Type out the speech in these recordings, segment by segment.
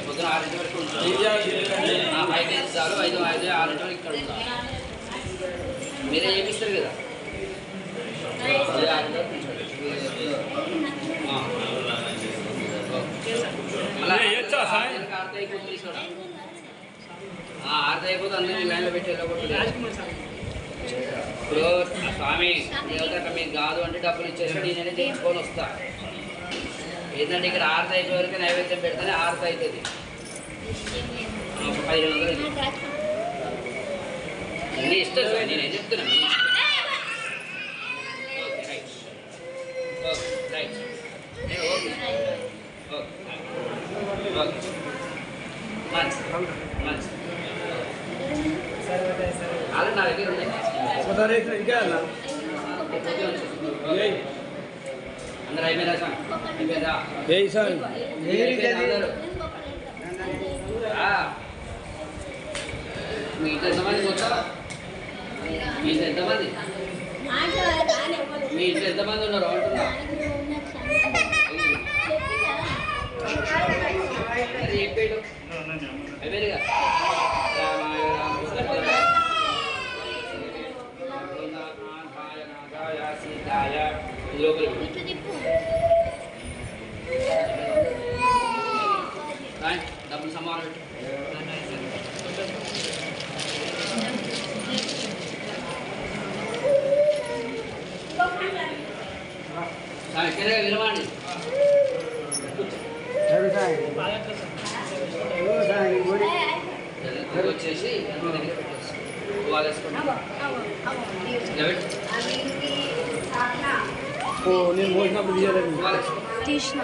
పొద్దున 6 వరకు ఉంటుంది. 5 కేజీ చాలు. 5 6 వరకు ఇక్కడ ఉంటా. మీరే చేపిస్తారు కదా. ఆర్త అయిపోతే అందరినీ లైన్లో పెట్టేలా. ఇప్పుడు స్వామి దేవత మీకు కాదు అంటే డబ్బులు ఇచ్చేసి నేనే చేయించుకొని వస్తా. ఏంటంటే ఇక్కడ ఆరత అయిపోయే వరకు నైవేద్యం పెడితేనే ఆరత అవుతుంది. 1500 అన్నీ ఇష్టం సార్, నేనేం చెప్తున్నా. Okay right, okay right, okay okay మంచి మంచి ఆల్రెడీ నా దగ్గర ఉన్నాయి. అందరూ అయిపోయిందా సార్? అయిపోయిందా? మీ ఇంట్లో ఎంతమంది వచ్చా? మీ ఇంట్లో ఎంతమంది? మీ ఇంట్లో ఎంతమంది ఉన్నారు అంటున్నా? ఏం పేరు అయిపోయిందిగా. డబ్బులు సమానం విరవాణి వచ్చేసి నేను మోసినప్పుడు తీసిన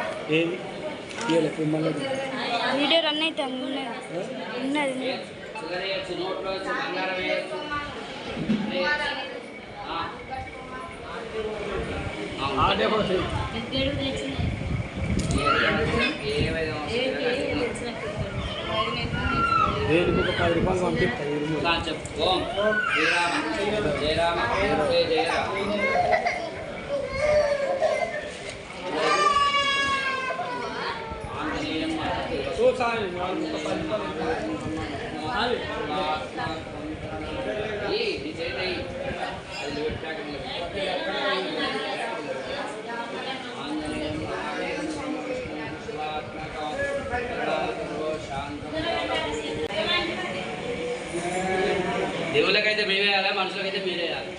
వీడియో రన్ అయితే ఉన్నది. దేనికి ఒక 10 రూపాయలు పంపిస్తాను. చెప్పు. ఓం శ్రీరామ జయ రామ జయ జయ రామ. దేవుళ్ళకైతే మేమేయాలి, మనుషులకైతే మీరేయాలి.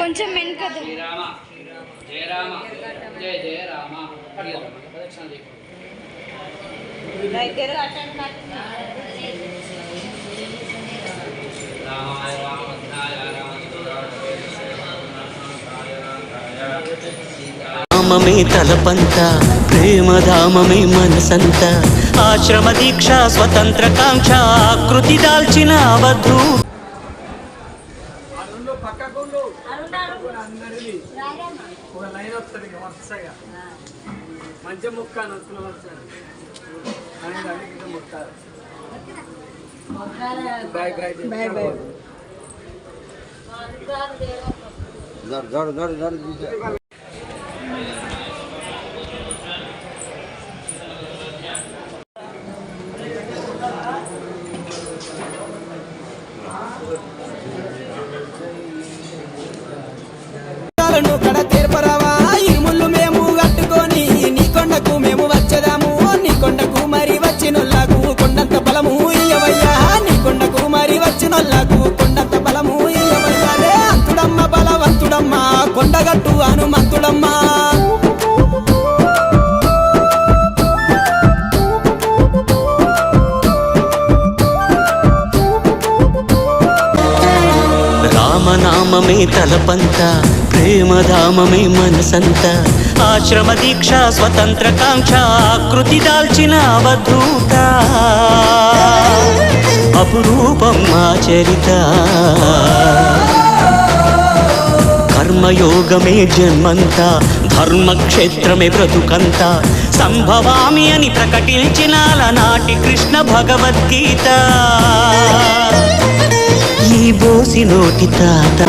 కొంచెం వెనుక శ్రీరామ జయ రామ జయ జయ రామ. ప్రదక్షిణ రామాయ రామభద్రాయ రామమే తలపంత ప్రేమధామమే మనసంత ఆశ్రమ దీక్ష స్వతంత్ర కాంక్ష ఆకృతి దాల్చిన అవధూ మంచి ముక్క నచ్చిన బాయ్ బాయ్ బాయ్ బాయ్. కడ తీర్పరావా ఇరుముళ్ళు మేము కట్టుకొని నీ కొండకు మేము వచ్చేదాము. నీ కొండకు మరి వచ్చినోళ్ళకు కొండంత బలము ఇయ్యవయ్యా. నీ కొండకు మరి వచ్చినోళ్ళకు కొండంత బలము ఇయ్యవయ్యా. రే అంతుడమ్మ బలవంతుడమ్మ కొండగట్టు హనుమంతుడమ్మ. ధామమే తలపంత ప్రేమధామమే మనసంత ఆశ్రమ దీక్ష స్వతంత్రకాంక్ష ఆకృతి దాల్చిన అవధూత అపురూపం మా చరిత కర్మయోగమే జన్మంతా ధర్మక్షేత్రమే బ్రతుకంతా సంభవామి అని ప్రకటించిన నాటి కృష్ణ భగవద్గీత ఈ బోసి నోటి తాత